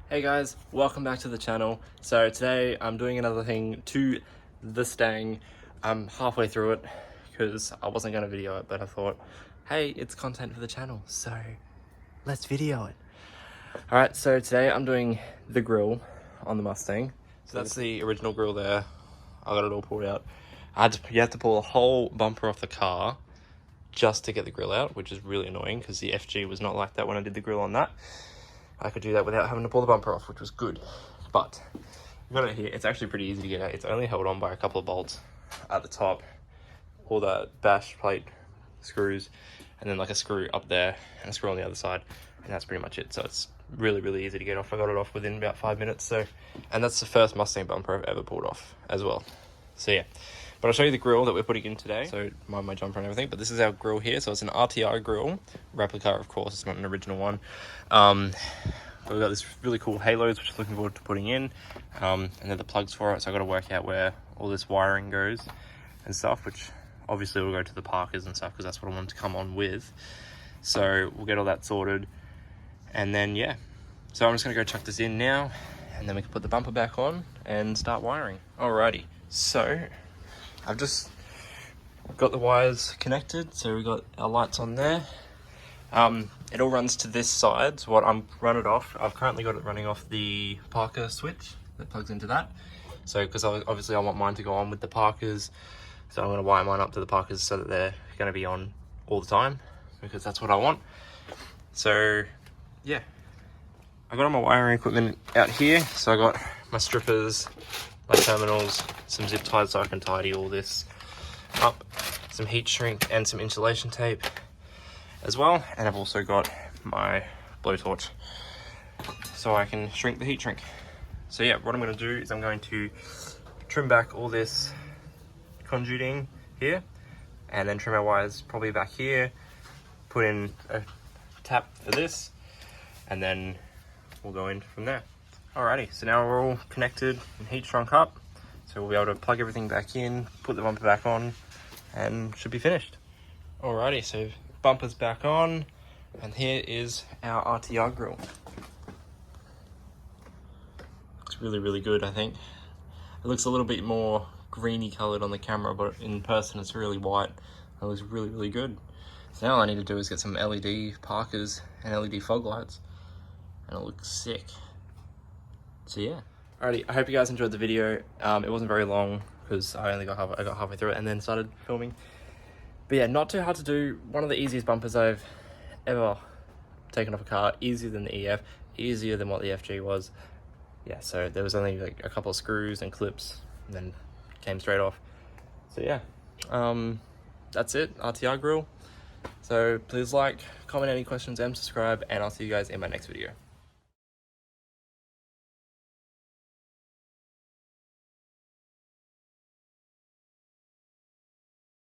Hey guys, welcome back to the channel. So today I'm doing another thing to the Stang. I'm halfway through it because I wasn't going to video it, but I thought, hey, it's content for the channel, so let's video it. Alright, so today I'm doing the grill on the Mustang. So that's the original grill there. I got it all pulled out. You have to pull a whole bumper off the car just to get the grill out, which is really annoying because the FG was not like that when I did the grill on that. I could do that without having to pull the bumper off, which was good. But I've got it here. It's actually pretty easy to get out. It's only held on by a couple of bolts at the top, all the bash plate screws, and then like a screw up there and a screw on the other side, and that's pretty much it. So it's really, really easy to get off. I got it off within about 5 minutes. So, and that's the first Mustang bumper I've ever pulled off as well. So yeah, but I'll show you the grill that we're putting in today. So my jumper and everything, but this is our grill here. So it's an RTR grill, replica of course, it's not an original one. We've got this really cool halos, which I'm looking forward to putting in. And then the plugs for it. So I've got to work out where all this wiring goes and stuff, which obviously will go to the Parkers and stuff because that's what I want to come on with. So we'll get all that sorted. And then, yeah. So I'm just going to go chuck this in now, and then we can put the bumper back on and start wiring. Alrighty. So I've just got the wires connected. So we've got our lights on there. It all runs to this side, so what I'm running it off, I've currently got it running off the Parker switch that plugs into that. So, because obviously I want mine to go on with the Parkers, so I'm going to wire mine up to the Parkers so that they're going to be on all the time, because that's what I want. So, yeah. I got all my wiring equipment out here, so I got my strippers, my terminals, some zip ties so I can tidy all this up, some heat shrink and some insulation tape as well, and I've also got my blowtorch so I can shrink the heat shrink. So yeah, what I'm going to do is I'm going to trim back all this conduiting here, and then trim our wires probably back here, put in a tap for this, and then we'll go in from there. Alrighty, so now we're all connected and heat shrunk up, so we'll be able to plug everything back in, put the bumper back on, and should be finished. Alrighty, so bumper's back on, and here is our RTR grill. Looks really, really good, I think. It looks a little bit more greeny coloured on the camera, but in person it's really white. It looks really, really good. So now all I need to do is get some LED Parkers and LED fog lights, and it looks sick. So yeah. Alrighty, I hope you guys enjoyed the video. It wasn't very long because I got halfway through it and then started filming. But yeah, not too hard to do. One of the easiest bumpers I've ever taken off a car. Easier than the EF, easier than what the FG was. Yeah, so there was only like a couple of screws and clips, and then came straight off. So yeah, that's it, RTR grill. So please like, comment any questions, and subscribe, and I'll see you guys in my next video.